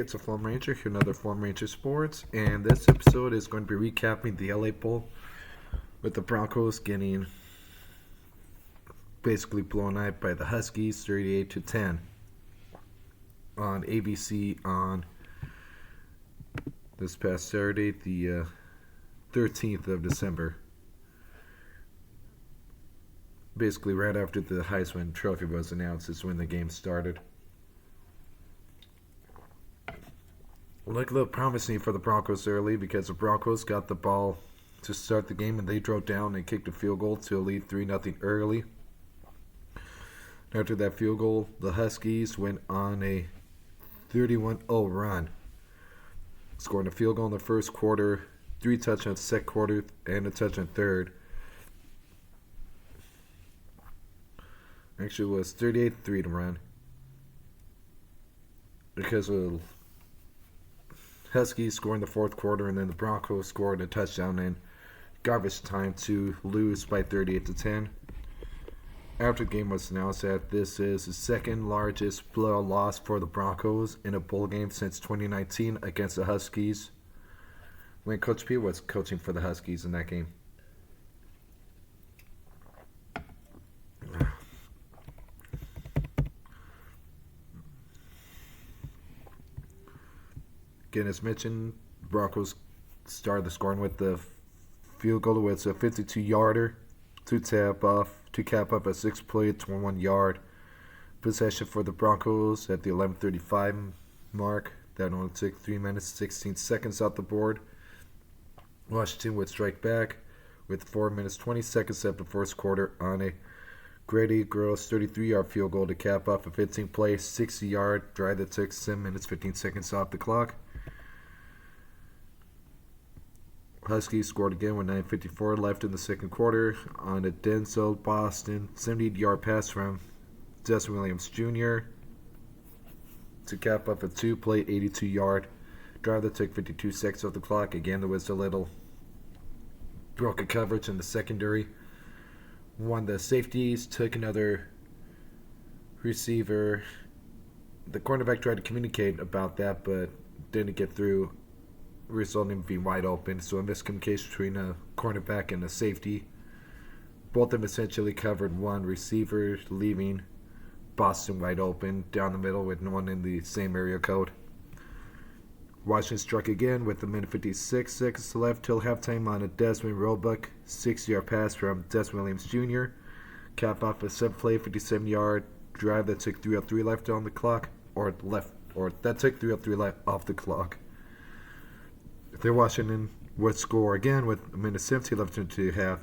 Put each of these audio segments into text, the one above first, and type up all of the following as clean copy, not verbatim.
It's a Flame Ranger here, another Flame Ranger Sports, and this episode is going to be recapping the LA Bowl with the Broncos getting basically blown out by the Huskies 38-10 on ABC on this past Saturday, the 13th of December. Basically, right after the Heisman Trophy was announced is when the game started. Looked a little promising for the Broncos early because the Broncos got the ball to start the game and they drove down and kicked a field goal to lead 3-0 early. After that field goal, the Huskies went on a 31-0 run, scoring a field goal in the first quarter, 3 touchdowns in the second quarter, and a touchdown in the third. Actually, it was 38-3 to run because of Huskies scored in the fourth quarter, and then the Broncos scored a touchdown in garbage time to lose by 38-10. After the game was announced that this is the second largest blowout loss for the Broncos in a bowl game since 2019 against the Huskies, when Coach P was coaching for the Huskies in that game. Again, as mentioned, Broncos started the scoring with the field goal with a 52-yarder to cap off a 6-play, 21-yard possession for the Broncos at the 11:35 mark. That only took 3 minutes 16 seconds off the board. Washington would strike back with 4 minutes 20 seconds after the first quarter on a Grady Gross 33-yard field goal to cap off a 15-play, 60-yard drive that took 7 minutes 15 seconds off the clock. Huskies scored again with 9:54 left in the second quarter on a Denzel Boston 70-yard pass from Desmond Williams Jr. to cap up a 2-play 82-yard drive that took 52 seconds off the clock. Again, there was a little broken coverage in the secondary. One of the safeties took another receiver. The cornerback tried to communicate about that, but didn't get through, resulting in being wide open. So a miscommunication between a cornerback and a safety. Both of them essentially covered one receiver, leaving Boston wide open down the middle with no one in the same area code. Washington struck again with a minute 56 seconds left till halftime on a Desmond Roebuck 6-yard pass from Desmond Williams Jr. Cap off a 7-play 57-yard drive that took 3:03 left on the clock, that took 3:03 left off the clock. Then Washington would score again with a minute 17 left into half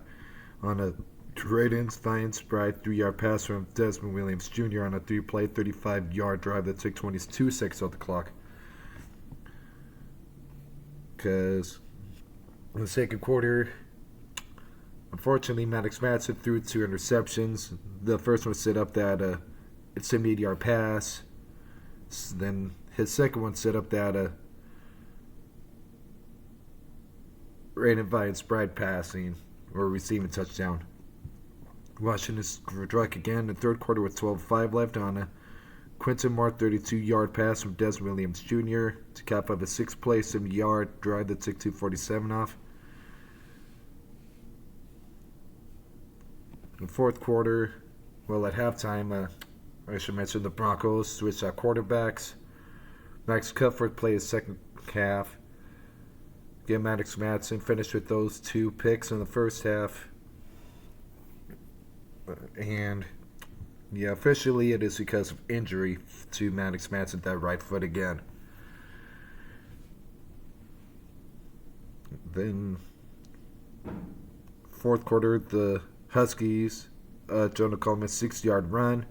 on a trade-in Vines Bride 3-yard pass from Desmond Williams Jr. on a 3-play 35-yard drive that took 22 seconds off the clock. Because in the second quarter, unfortunately, Maddox Madsen threw 2 interceptions. The first one set up that it's a 70-yard pass. Then his second one set up that Raiden Vines Bride passing or receiving touchdown. Washington struck again in the third quarter with 12:05 left on a Quinton Moore 32-yard pass from Desmond Williams Jr. to cap up a 6-play 70-yard drive that took 2:47 off. In the fourth quarter, at halftime, I should mention the Broncos switched out quarterbacks. Max Cuthbert played his second half. Again, Maddox Madsen finished with those 2 picks in the first half. And yeah, officially it is because of injury to Maddox Madsen, that right foot again. Then, fourth quarter, the Huskies, Jonah Coleman's 6-yard run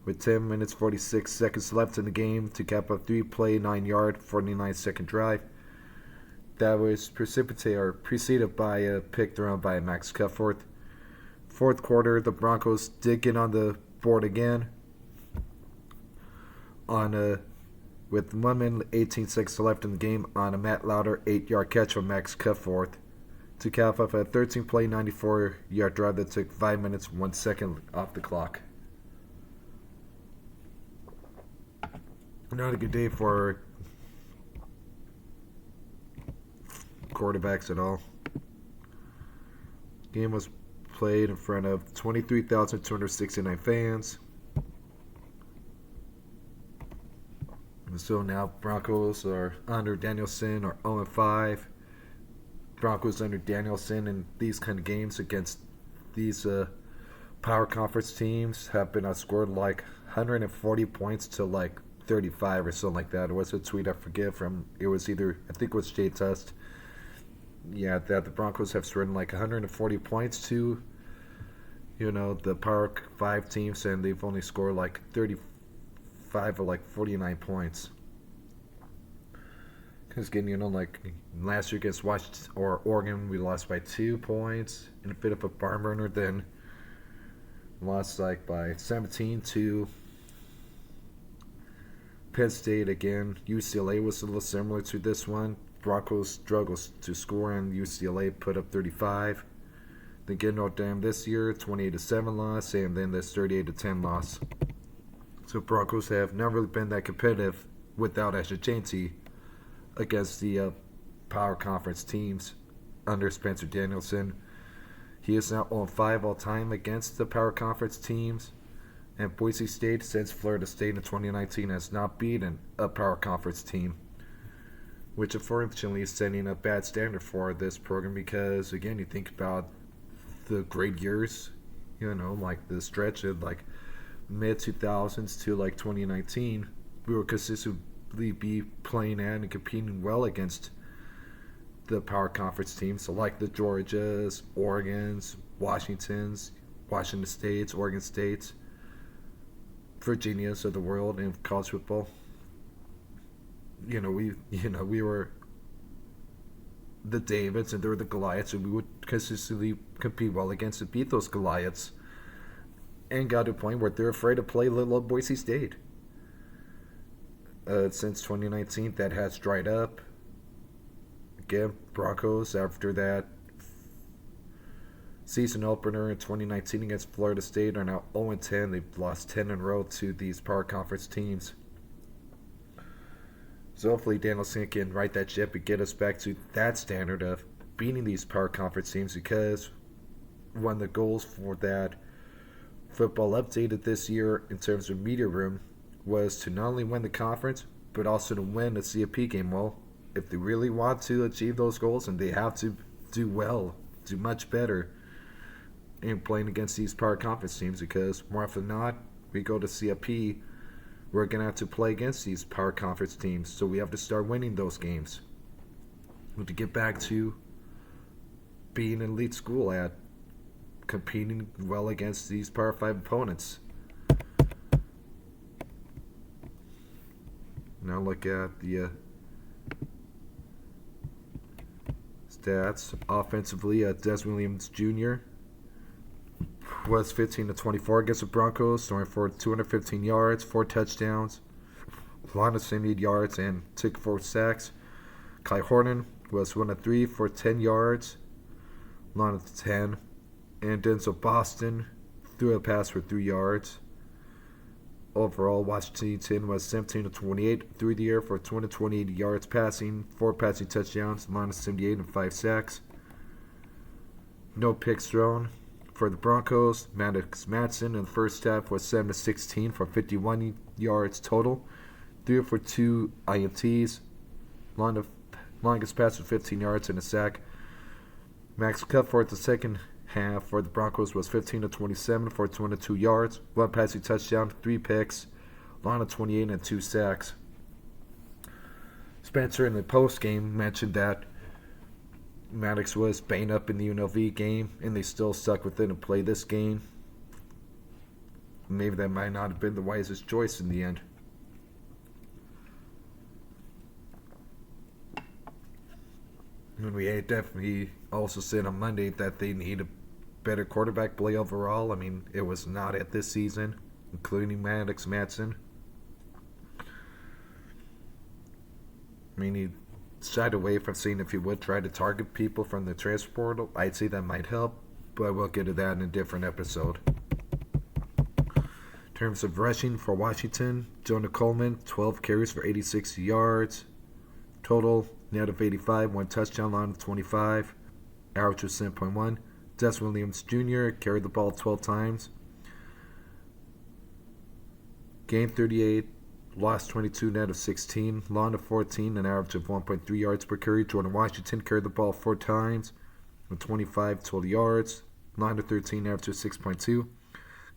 with 10 minutes 46 seconds left in the game to cap a 3-play 9-yard 49-second drive. That was preceded by a pick thrown by Max Cuthbert. Fourth quarter, the Broncos did get on the board again with 1 minute 18 seconds left in the game on a Matt Lauder 8-yard catch from Max Cuthbert to cap off a 13-play 94-yard drive that took 5 minutes 1 second off the clock. Not a good day for quarterbacks at all. The game was played in front of 23,269 fans. And so now Broncos are under Danielson are 0-5. Broncos under Danielson in these kind of games against these power conference teams have been outscored like 140 points to like 35 or something like that. It was a tweet I forget from. It was either, I think it was Jay Tust. Yeah, that the Broncos have scored like 140 points to, the Power 5 teams, and they've only scored like 35 or like 49 points. Because again, like last year against Washington or Oregon, we lost by 2 points in a bit of a barn burner. Then lost like by 17 to Penn State again. UCLA was a little similar to this one. Broncos struggles to score, and UCLA put up 35. Then get Notre Dame this year, 28-7 loss, and then this 38-10 loss. So Broncos have never really been that competitive without Ashton against the power conference teams under Spencer Danielson. He is now 0-5 all time against the power conference teams. And Boise State, since Florida State in 2019, has not beaten a power conference team, which unfortunately is setting a bad standard for this program because, again, you think about the great years, like the stretch of like mid-2000s to like 2019, we were consistently be playing at and competing well against the power conference teams, so like the Georgias, Oregons, Washington States, Oregon States, Virginias of the world in college football. We were the Davids and they were the Goliaths, and we would consistently compete well against and beat those Goliaths, and got to a point where they're afraid to play little Boise State. Since 2019, that has dried up. Again, Broncos, after that season opener in 2019 against Florida State, are now 0-10. They've lost 10 in a row to these power conference teams. So hopefully Danielson can right that ship and get us back to that standard of beating these power conference teams, because one of the goals for that football updated this year in terms of media room was to not only win the conference, but also to win the CFP game. Well, if they really want to achieve those goals, and they have to do well, do much better in playing against these power conference teams, because more often than not, we go to CFP, we're going to have to play against these power conference teams, so we have to start winning those games. We have to get back to being an elite school at competing well against these Power 5 opponents. Now look at the stats. Offensively, Des Williams Jr. was 15-24 against the Broncos, throwing for 215 yards, 4 touchdowns, line of 78 yards, and took 4 sacks. Kai Horton was 1-3 for 10 yards, line of 10. And Denzel Boston threw a pass for 3 yards. Overall, Washington was 17-28 through the air for 228 yards passing, 4 passing touchdowns, line of 78, and 5 sacks. No picks thrown. For the Broncos, Maddox Madsen in the first half was 7-16 for 51 yards total, 3 for 2 INTs, longest pass was 15 yards and a sack. Max Cutforth the second half for the Broncos was 15-27 for 202 yards, 1 passing touchdown, 3 picks, line of 28 and 2 sacks. Spencer in the post game mentioned that Maddox was banged up in the UNLV game, and they still stuck with it and played this game. Maybe that might not have been the wisest choice in the end. And we definitely also said on Monday that they need a better quarterback play overall. I mean, it was not at this season, including Maddox Madsen. I mean, he shied away from seeing if he would try to target people from the transfer portal. I'd say that might help, but we'll get to that in a different episode. In terms of rushing for Washington, Jonah Coleman, 12 carries for 86 yards. Total, net of 85, 1 touchdown, line of 25, average of 7.1. Des Williams Jr. carried the ball 12 times. Game 38, lost 22, net of 16, line of 14, an average of 1.3 yards per carry. Jordan Washington carried the ball 4 times with 25 total yards, line of 13, average of 6.2.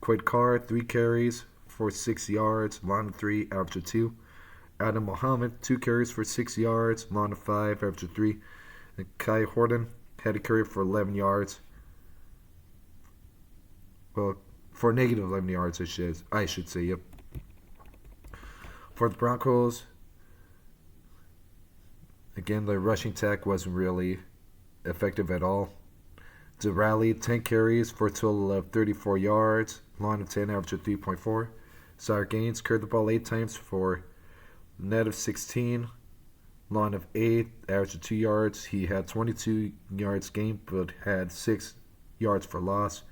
Quade Carr, 3 carries for 6 yards, line of 3, average of 2. Adam Muhammad, 2 carries for 6 yards, line of 5, average of 3. And Kai Horton had a carry for 11 yards. Well, for negative 11 yards, I should say, yep. For the Broncos, again, the rushing attack wasn't really effective at all. To rally, 10 carries for a total of 34 yards, line of 10, average of 3.4. Sire Gaines carried the ball 8 times for net of 16, line of 8, average of 2 yards. He had 22 yards gained, but had 6 yards for loss.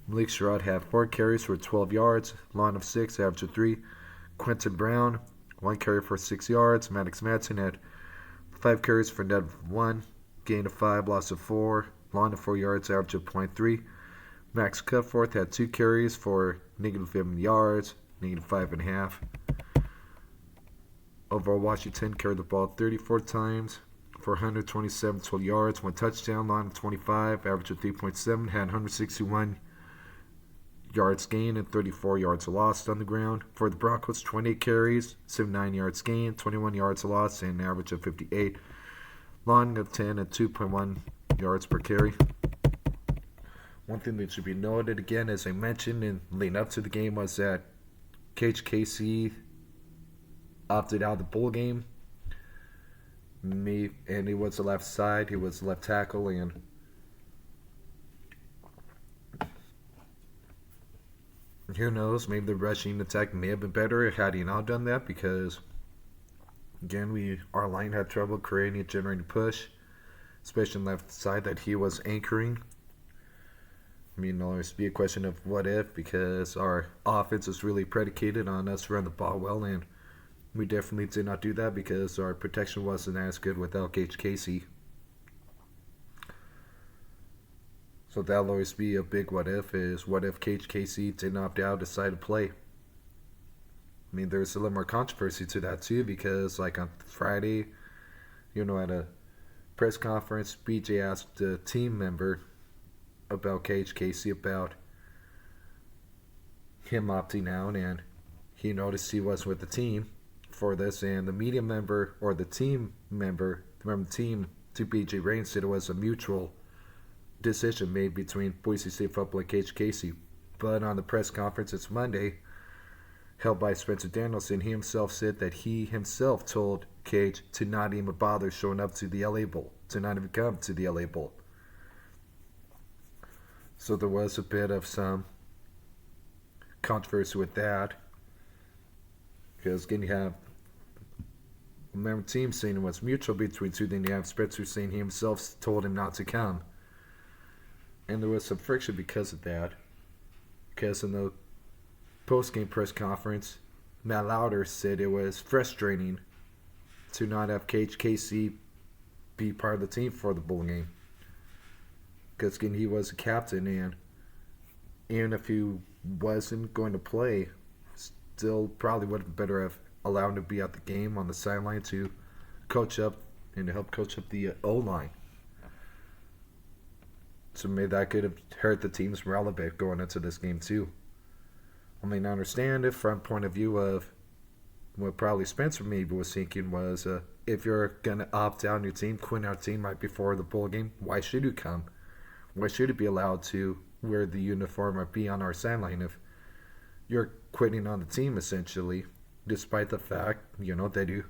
Malik Sherrod had 4 carries for 12 yards, line of 6, average of 3. Quentin Brown, 1 carry for 6 yards. Maddox Madsen had 5 carries for net of 1, gain of 5, loss of 4, line of 4 yards, average of 0.3. Max Cutforth had 2 carries for negative 7 yards, negative 5.5. Overall, Washington carried the ball 34 times for 127 total yards, 1 touchdown, line of 25, average of 3.7, had 161 yards gained and 34 yards lost on the ground. For the Broncos, 28 carries, 79 yards gained, 21 yards lost, and an average of 58. Line of 10 and 2.1 yards per carry. One thing that should be noted again, as I mentioned in leading up to the game, was that KHKC opted out of the bowl game. And he was the left side, he was the left tackle, and who knows, maybe the rushing attack may have been better had he not done that, because again, our line had trouble creating and generating push, especially on the left side that he was anchoring. I mean, it'll always be a question of what if, because our offense is really predicated on us running the ball well, and we definitely did not do that because our protection wasn't as good without Gage Casey. So that'll always be a big what if, is what if Gage Casey didn't opt out, decide to play. I mean, there's a little more controversy to that too, because like on Friday, at a press conference, BJ asked a team member about Gage Casey, about him opting out, and he noticed he was with the team for this, and the media member, or the team member from the team to BJ Raines, said it was a mutual decision made between Boise State football and Gage Casey. But on the press conference, it's Monday, held by Spencer Danielson, he himself said that he himself told Gage to not even bother showing up to the LA Bowl, to not even come to the LA Bowl. So there was a bit of some controversy with that, because again, you have a member of the team saying it was mutual between two, then you have Spencer saying he himself told him not to come. And there was some friction because of that, because in the post-game press conference, Matt Lauder said it was frustrating to not have Gage Casey be part of the team for the bowl game, because again, he was a captain, and even if he wasn't going to play, still probably would have been better if allowed him to be at the game on the sideline to coach up and to help coach up the O-line. So maybe that could have hurt the team's morale a bit going into this game too. I mean, I understand it from point of view of what probably Spencer maybe was thinking was, if you're going to opt out on your team, quit our team right before the bowl game, why should you come? Why should you be allowed to wear the uniform or be on our sideline if you're quitting on the team, essentially, despite the fact, that you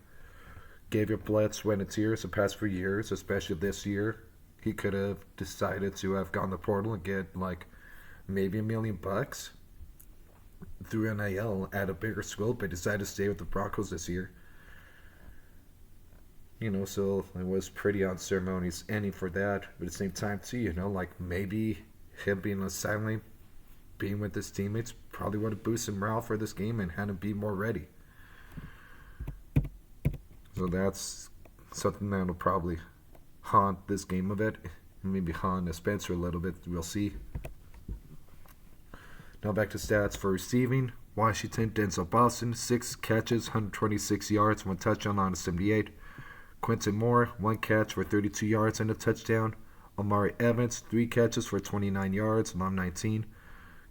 gave your blood, sweat, and tears the past few years, especially this year. He could have decided to have gone to the portal and get like maybe $1 million through NIL at a bigger school, but decided to stay with the Broncos this year. So it was pretty unceremonious ending for that. But at the same time, too, like maybe him being on the sideline, being with his teammates, probably would have boosted morale for this game and had him be more ready. So that's something that'll probably haunt this game a bit. Maybe haunt Spencer a little bit. We'll see. Now back to stats for receiving. Washington, Denzel Boston, 6 catches, 126 yards, 1 touchdown on a 78. Quentin Moore, 1 catch for 32 yards and a touchdown. Omari Evans, 3 catches for 29 yards, long 19.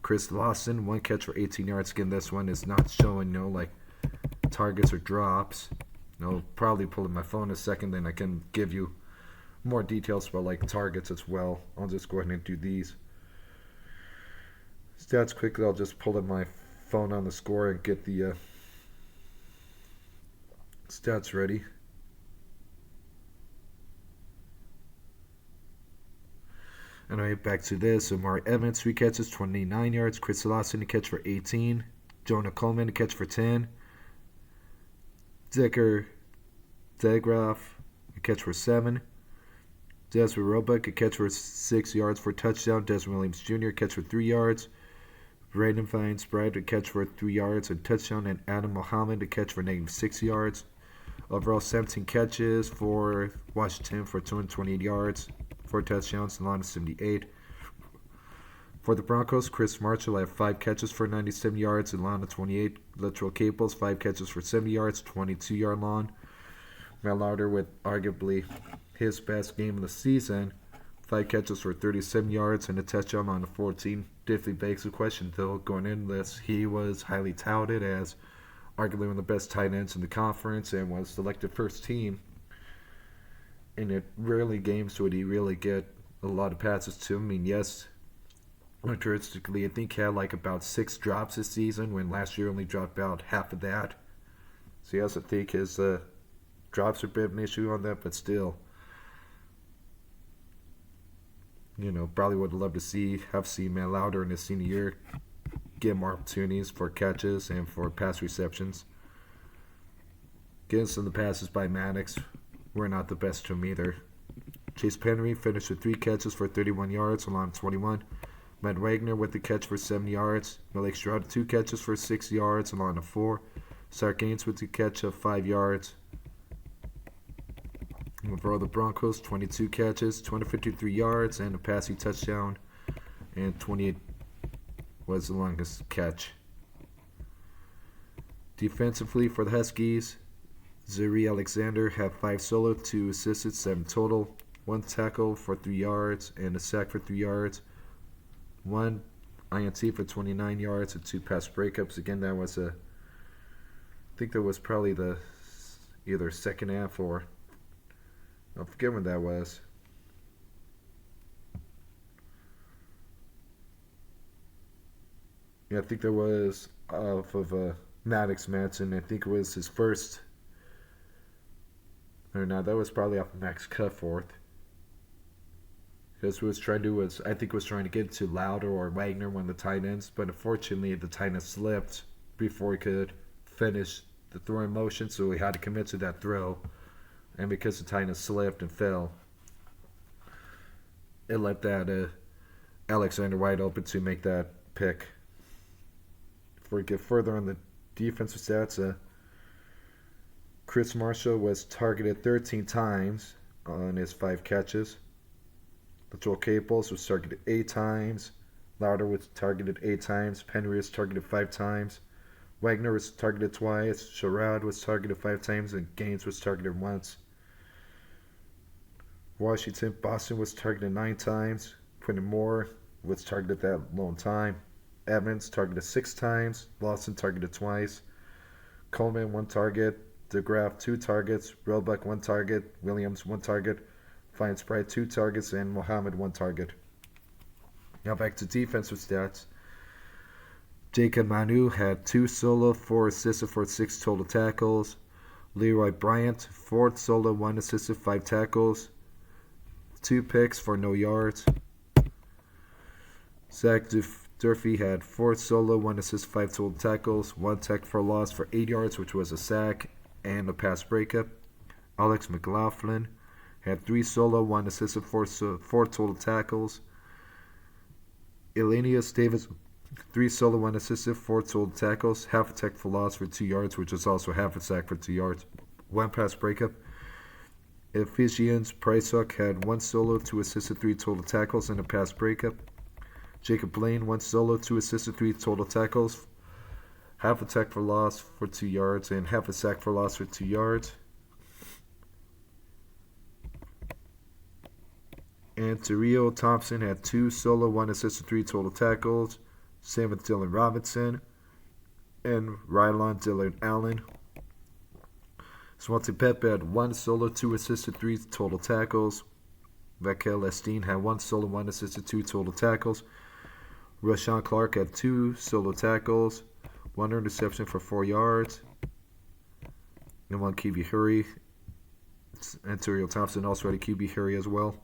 Chris Lawson, 1 catch for 18 yards. Again, this one is not showing like targets or drops. I'll probably pull up my phone in a second, then I can give you more details about like targets as well. I'll just go ahead and do these stats quickly. I'll just pull up my phone on the score and get the stats ready. Anyway, back to this. Omari Evans, 3 catches, 29 yards. Chris Lawson, a catch for 18. Jonah Coleman, a catch for 10. Decker Degraff, a catch for 7. Desmond Roebuck, a catch for 6 yards for a touchdown. Desmond Williams Jr., a catch for 3 yards. Braden Vines Brad, a catch for 3 yards and touchdown. And Adam Mohammed, a catch for -6 yards. Overall, 17 catches for Washington for 228 yards. 4 touchdowns, and line of 78. For the Broncos, Chris Marshall had 5 catches for 97 yards and line of 28. Lateral Caples, 5 catches for 70 yards, 22-yard line. Matt Lauder with arguably his best game of the season, 5 catches for 37 yards and a touchdown on a 14. Definitely begs the question, though, going into this, he was highly touted as arguably one of the best tight ends in the conference and was selected first team. And it rarely games would he really get a lot of passes to him. I mean, yes, characteristically, I think he had like about 6 drops this season, when last year only dropped about half of that. So yes, I think his drops are a bit of an issue on that, but still, probably would love to have seen Matt Lauder in his senior year get more opportunities for catches and for pass receptions. Getting some of the passes by Maddox were not the best to him either. Chase Penry finished with 3 catches for 31 yards along 21. Matt Wagner with the catch for 70 yards. Malik Stroud 2 catches for 6 yards along 4. Sark Gaines with the catch of 5 yards. Overall, the Broncos 22 catches, 253 yards, and a passing touchdown, and 28 was the longest catch. Defensively for the Huskies, Zuri Alexander had 5 solo, 2 assisted, 7 total, 1 tackle for 3 yards, and a sack for 3 yards, 1 INT for 29 yards, and 2 pass breakups. Again, that was I think that was probably the either second half or I forget when that was. Yeah, I think that was off of Maddox Manson. I think it was his first. Or no, that was probably off of Max Cutforth. Because what was trying to do was, I think was trying to get to Lauder or Wagner, one of the tight ends, but unfortunately the tight end slipped before he could finish the throwing motion, so he had to commit to that throw. And because the tight end slipped and fell, it left that Alexander wide open to make that pick. Before we get further on the defensive stats, Chris Marshall was targeted 13 times on his 5 catches. Joel Caples was targeted 8 times. Lauder was targeted 8 times. Penry was targeted 5 times. Wagner was targeted twice. Sherrod was targeted 5 times. And Gaines was targeted once. Boston was targeted 9 times. Quentin Moore was targeted that long time. Evans targeted 6 times. Lawson targeted twice. Coleman 1 target. DeGraff 2 targets. Roebuck 1 target. Williams 1 target. Fine Sprite 2 targets. And Mohammed 1 target. Now back to defensive stats. Jacob Manu had 2 solo, 4 assisted for 6 total tackles. Leroy Bryant, 4 solo, 1 assisted, 5 tackles. 2 picks for no yards. Zach Durfee had 4 solo, 1 assist, 5 total tackles, 1 tackle for loss for 8 yards, which was a sack and a pass breakup. Alex McLaughlin had 3 solo, 1 assist, 4 total tackles. Elenius Davis, 3 solo, 1 assisted, 4 total tackles, half a tackle for loss for 2 yards, which was also half a sack for 2 yards, 1 pass breakup. Ephesians Pricehook had 1 solo, 2 assists, 3 total tackles, and a pass breakup. Jacob Blaine, 1 solo, 2 assists, 3 total tackles, half a tackle for loss for 2 yards, and half a sack for loss for 2 yards. And Terrio Thompson had 2 solo, 1 assist, 3 total tackles. Same with Dylan Robinson and Rylon Dillard Allen. Swansea Pep had 1 solo, 2 assists, 3 total tackles. Vakel Esteen had 1 solo, 1 assist, 2 total tackles. Rashawn Clark had 2 solo tackles, 1 interception for 4 yards, and 1 QB hurry. And Terrio Thompson also had a QB hurry as well.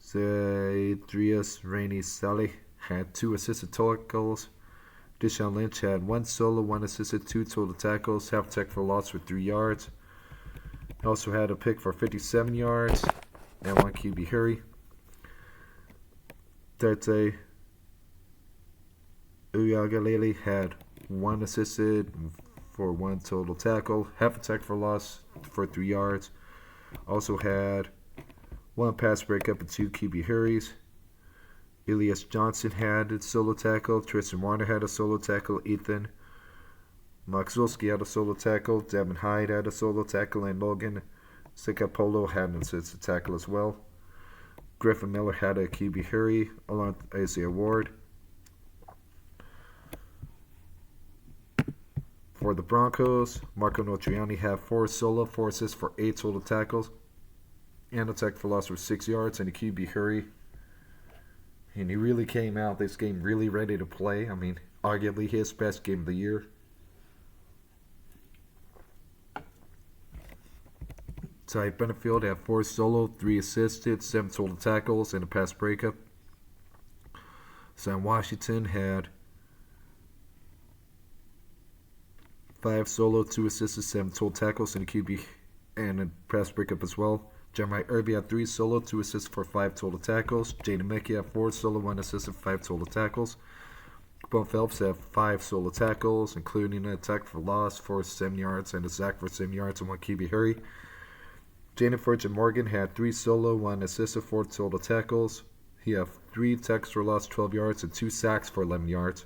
Cedrius Rainey Sally had 2 assisted tackles. Deshaun Lynch had 1 solo, 1 assisted, 2 total tackles, half tech for loss for 3 yards. He also had a pick for 57 yards and 1 QB hurry. Tete Uyagalele had 1 assisted for 1 total tackle, half a tech for loss for 3 yards. Also had 1 pass breakup and 2 QB hurries. Elias Johnson had a solo tackle. Tristan Warner had a solo tackle. Ethan Maxulski had a solo tackle. Devin Hyde had a solo tackle. And Logan Sicapolo had an assisted tackle as well. Griffin Miller had a QB hurry along with Isaiah Ward. For the Broncos, Marco Notriani had 4 solo, 4 assists for 8 total tackles. And a tackle for loss for 6 yards and a QB hurry. And he really came out this game really ready to play. I mean, arguably his best game of the year. Ty Benefield had 4 solo, 3 assisted, 7 total tackles, and a pass breakup. Sam Washington had 5 solo, 2 assisted, 7 total tackles, and a QB and a pass breakup as well. Jeremiah Irby had 3 solo, 2 assists for 5 total tackles. Jaden Mickey had 4 solo, 1 assist, and 5 total tackles. Bo Phelps had 5 solo tackles, including an attack for loss for 7 yards and a sack for 7 yards and 1 QB hurry. Jaden Furchin Morgan had 3 solo, 1 assist, and 4 total tackles. He had 3 tackles for loss, 12 yards, and 2 sacks for 11 yards.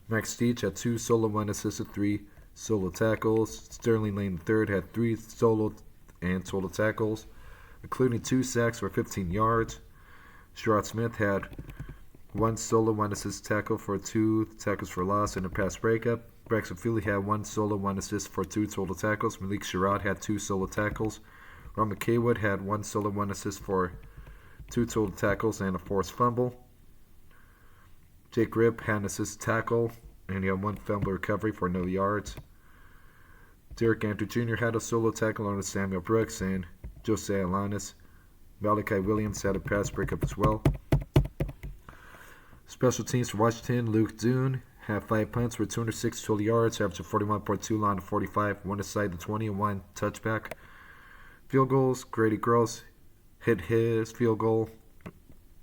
Max Steach had 2 solo, 1 assist, and 3 solo tackles. Sterling Lane III had 3 solo and total tackles, including 2 sacks for 15 yards. Sherrod Smith had 1 solo, 1 assist tackle for 2 tackles for loss and a pass breakup. Braxton Feely had 1 solo, 1 assist for 2 total tackles. Malik Sherrod had 2 solo tackles. Ron McKaywood had 1 solo, 1 assist for 2 total tackles and a forced fumble. Jake Ripp had an assist tackle, and he had 1 fumble recovery for no yards. Derek Andrew Jr. had a solo tackle on Samuel Brooks, and Jose Alanis. Malachi Williams had a pass breakup as well. Special teams for Washington, Luke Dune had 5 punts for 206 total yards, averaging 41.2 line to 45, 1 aside to 20, and 1 touchback. Field goals, Grady Gross hit his field goal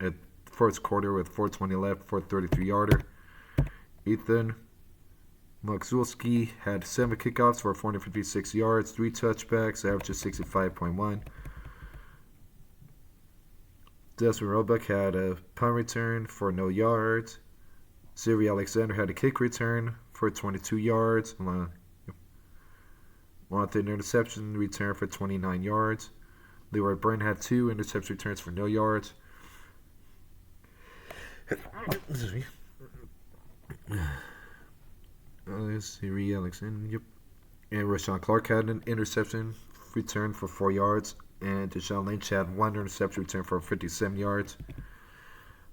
at first quarter with 4:20 left for a 33-yarder. Ethan Maxulski had 7 kickoffs for 456 yards, 3 touchbacks, averages 65.1. Desmond Roebuck had a punt return for no yards. Siri Alexander had a kick return for 22 yards, along with an interception return for 29 yards. Leroy Byrne had 2 interception returns for no yards. Siri Alexander, yep. And Rashawn Clark had an interception return for 4 yards. And Deshaun Lynch had 1 interception return for 57 yards.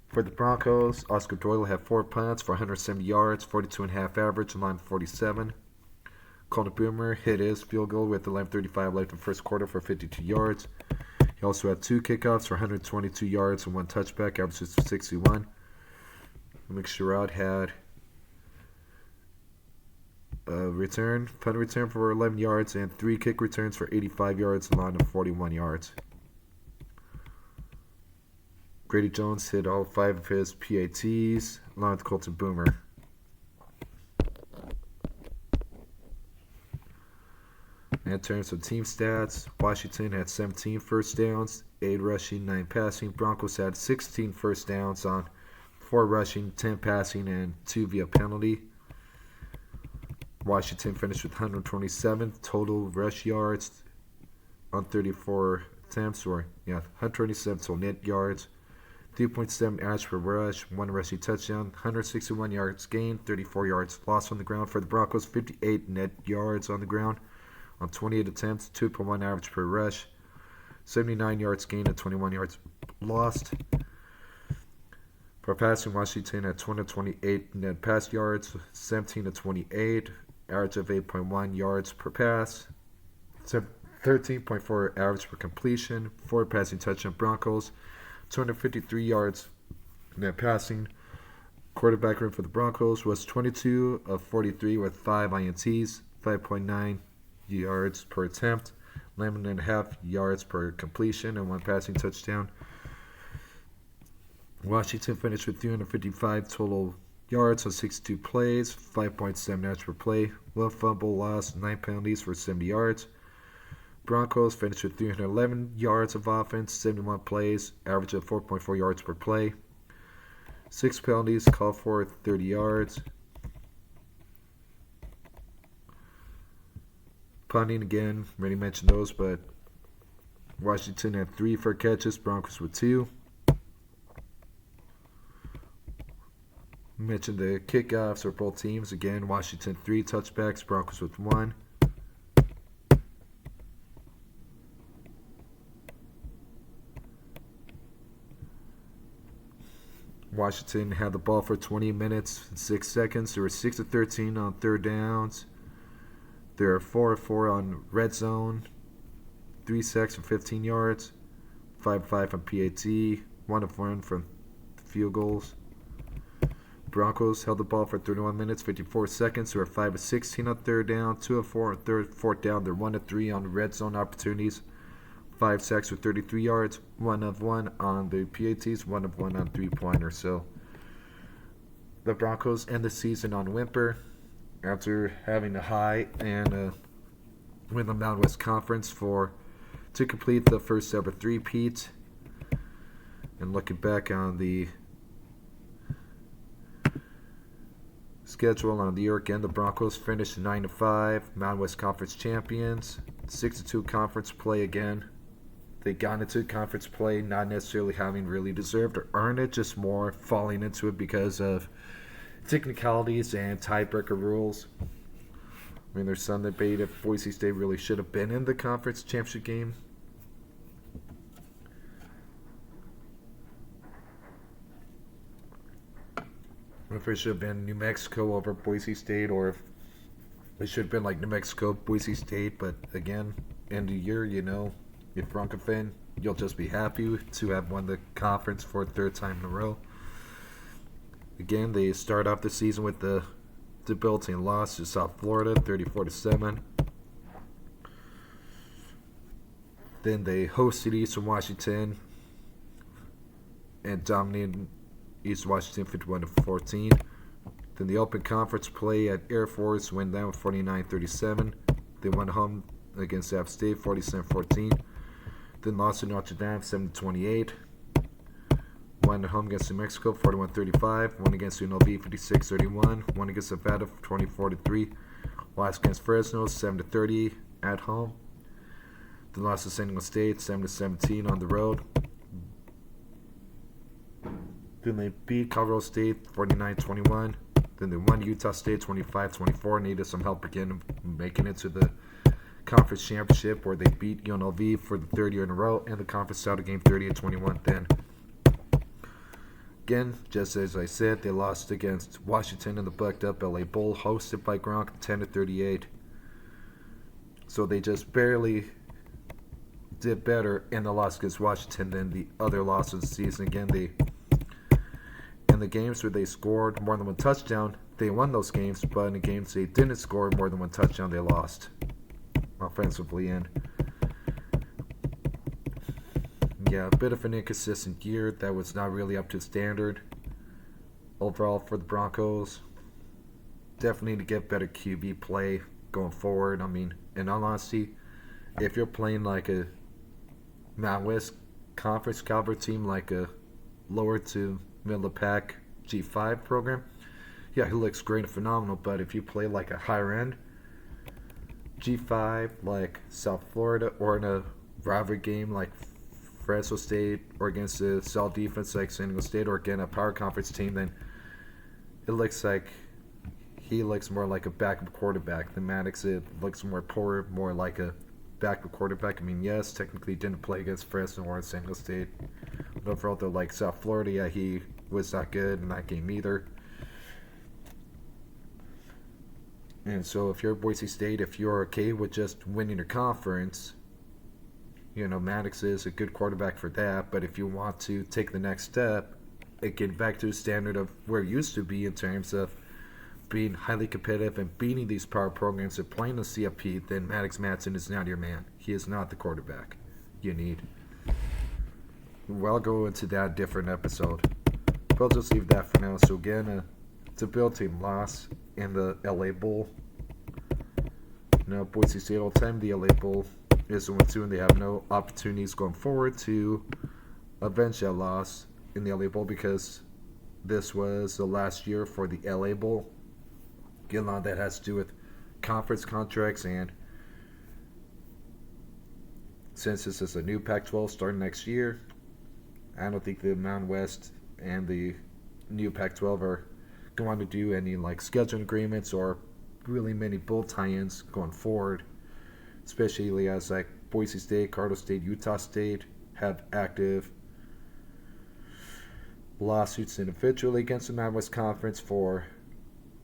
For the Broncos, Oscar Doyle had 4 punts for 170 yards, 42.5 average, line 47. Connor Boomer hit his field goal with 11:35 left in the first quarter for 52 yards. He also had 2 kickoffs for 122 yards and 1 touchback, averages 61. Mick Sherrod had a punt return for 11 yards and 3 kick returns for 85 yards, line of 41 yards. Grady Jones hit all 5 of his PATs, along with Colton Boomer. In terms of team stats, Washington had 17 first downs, 8 rushing, 9 passing. Broncos had 16 first downs on 4 rushing, 10 passing, and 2 via penalty. Washington finished with 127 total rush yards on 34 attempts, 127 total net yards, 3.7 average per rush, 1 rushing touchdown, 161 yards gained, 34 yards lost on the ground for the Broncos, 58 net yards on the ground on 28 attempts, 2.1 average per rush, 79 yards gained and 21 yards lost. For passing, Washington had 228 net pass yards, 17 to 28, average of 8.1 yards per pass, 13.4 average per completion, 4 passing touchdown. Broncos, 253 yards net passing. Quarterback room for the Broncos was 22 of 43 with 5 INTs, 5.9 yards per attempt, 11.5 yards per completion, and 1 passing touchdown. Washington finished with 355 total yards on 62 plays, 5.7 yards per play, 1 fumble loss, 9 penalties for 70 yards. Broncos finished with 311 yards of offense, 71 plays, average of 4.4 yards per play. 6 penalties, called for 30 yards. Punting again, already mentioned those, but Washington had 3 fair catches, Broncos with 2. Mentioned the kickoffs for both teams. Again, Washington 3 touchbacks, Broncos with 1. Washington had the ball for 20 minutes and 6 seconds. They were 6 of 13 on third downs. They were 4 of 4 on red zone. 3 sacks for 15 yards. 5 of 5 on PAT. 1 of 1 from field goals. Broncos held the ball for 31 minutes, 54 seconds. They were 5 of 16 on third down. 2 of 4 on fourth down. They're 1 of 3 on red zone opportunities. 5 sacks for 33 yards, 1 of 1 on the PATs, 1 of 1 on 3-pointers. So the Broncos end the season on whimper after having a high and win the Mountain West Conference to complete the first ever three-peat. And looking back on the schedule on the year again, the Broncos finished 9-5, Mountain West Conference champions, 6-2 conference play again. They got into conference play not necessarily having really deserved or earned it, just more falling into it because of technicalities and tiebreaker rules. I mean, there's some debate if Boise State really should have been in the conference championship game. If it should have been New Mexico over Boise State, or if it should have been like New Mexico, Boise State. But again, end of the year, if Bronco fan, you'll just be happy to have won the conference for a 3rd time in a row. Again, they start off the season with the debilitating loss to South Florida, 34-7. Then they hosted Eastern Washington and dominated Eastern Washington 51-14. Then the open conference play at Air Force went down with 49-37. They went home against App State 47-14. Then lost to Notre Dame 7-28. Won at home against New Mexico 41-35. Won against UNLV 56-31. Won against Nevada 24-3. Lost against Fresno 7-30 at home. Then lost to San Diego State 7-17 on the road. Then they beat Colorado State 49-21. Then they won Utah State 25-24. Needed some help again making it to the conference championship, where they beat UNLV for the 3rd year in a row, and the conference title game 30-21. Then again, just as I said, they lost against Washington in the bucked up LA Bowl, hosted by Gronk 10-38. So they just barely did better in the loss against Washington than the other losses of the season. Again, in the games where they scored more than 1 touchdown, they won those games, but in the games they didn't score more than 1 touchdown, they lost offensively. And a bit of an inconsistent year that was not really up to standard overall for the Broncos. Definitely need to get better QB play going forward. I mean, in all honesty, if you're playing like a Mountain West Conference caliber team, like a lower to middle of pack G5 program, yeah, he looks great and phenomenal. But if you play like a higher end G5, like South Florida, or in a rivalry game like Fresno State, or against a solid defense like San Diego State, or again a power conference team, then it looks like he looks more like a backup quarterback. The Maddox, it looks more poor, more like a backup quarterback. I mean, yes, technically didn't play against Fresno or San Diego State. But overall, though, like South Florida, yeah, he was not good in that game either. And so if you're Boise State, if you're okay with just winning your conference, Maddox is a good quarterback for that. But if you want to take the next step, it get back to the standard of where it used to be in terms of being highly competitive and beating these power programs and playing the CFP, then Maddox Madsen is not your man. He is not the quarterback you need. Well, I'll go into that different episode. But I'll just leave that for now. So again, it's a Bill team loss in the LA Bowl. Boise State all the time, the LA Bowl is 1-2, and they have no opportunities going forward to avenge that loss in the LA Bowl, because this was the last year for the LA Bowl. Again, a lot of that has to do with conference contracts, and since this is a new Pac-12 starting next year, I don't think the Mountain West and the new Pac-12 are going to do any like scheduling agreements or really many bowl tie-ins going forward, especially as like Boise State, Colorado State, Utah State have active lawsuits individually against the Mountain West Conference for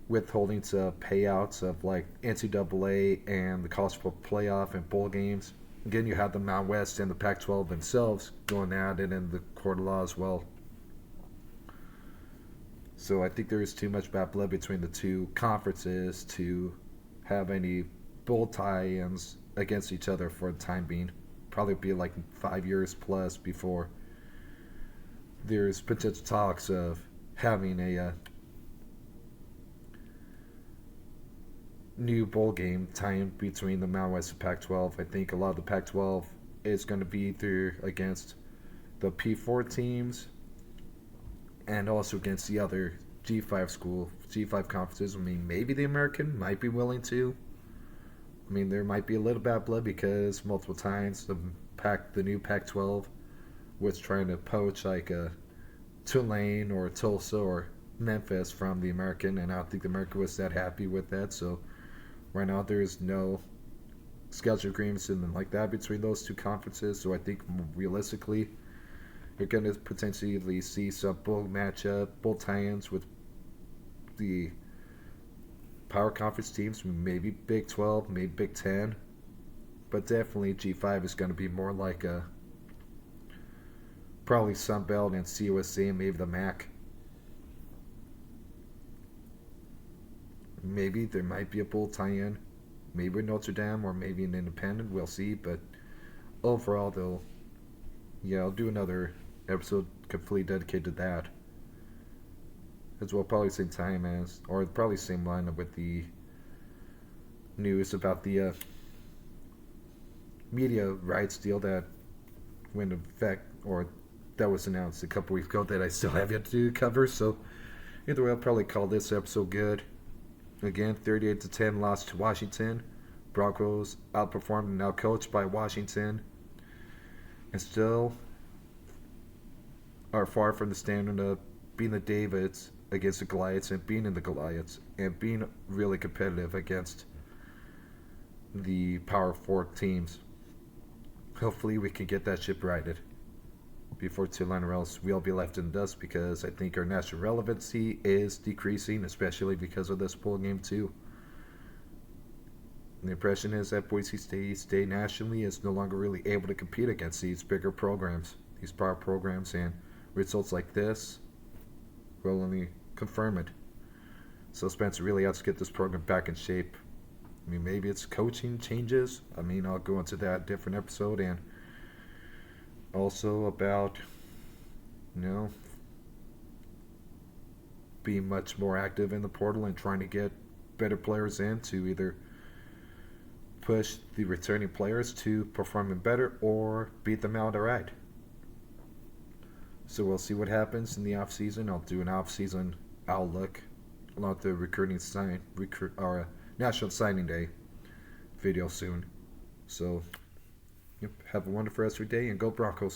withholding payouts of like NCAA and the college football playoff and bowl games. Again, you have the Mountain West and the Pac-12 themselves going at it in the court of law as well. So I think there is too much bad blood between the two conferences to have any bowl tie-ins against each other for the time being. Probably be like 5 years plus before there's potential talks of having a new bowl game tie-in between the Mountain West and Pac-12. I think a lot of the Pac-12 is going to be either against the P4 teams and also against the other G5 conferences. I mean, maybe the American might be willing to. I mean, there might be a little bad blood because multiple times the new Pac-12 was trying to poach like a Tulane or Tulsa or Memphis from the American, and I don't think the American was that happy with that. So right now there is no schedule agreements and like that between those two conferences. So I think realistically, you're going to potentially see some bowl tie-ins with the power conference teams, maybe Big 12, maybe Big 10, but definitely G5 is going to be more like a probably Sun Belt and CUSA and maybe the MAC. Maybe there might be a bowl tie-in, maybe Notre Dame or maybe an independent. We'll see, but overall, though, yeah, I'll do another episode completely dedicated to that. As well, probably same time as, or probably same lineup with the news about the media rights deal that went into effect, or that was announced a couple weeks ago that I still have yet to cover. So either way, I'll probably call this episode good. Again, 38-10 loss to Washington. Broncos outperformed and outcoached by Washington, and still are far from the standard of being the Davids against the Goliaths and being in the Goliaths and being really competitive against the Power 4 teams. Hopefully we can get that ship righted before too long, or else we'll be left in the dust, because I think our national relevancy is decreasing, especially because of this bowl game too. The impression is that Boise State nationally is no longer really able to compete against these bigger programs, these power programs, and results like this will only confirm it. So Spencer really has to get this program back in shape. I mean, maybe it's coaching changes. I mean, I'll go into that different episode, and also about, being much more active in the portal and trying to get better players in to either push the returning players to performing better or beat them outright. So we'll see what happens in the offseason. I'll do an offseason outlook along with the National Signing Day video soon. So, yep, have a wonderful rest of your day and go Broncos.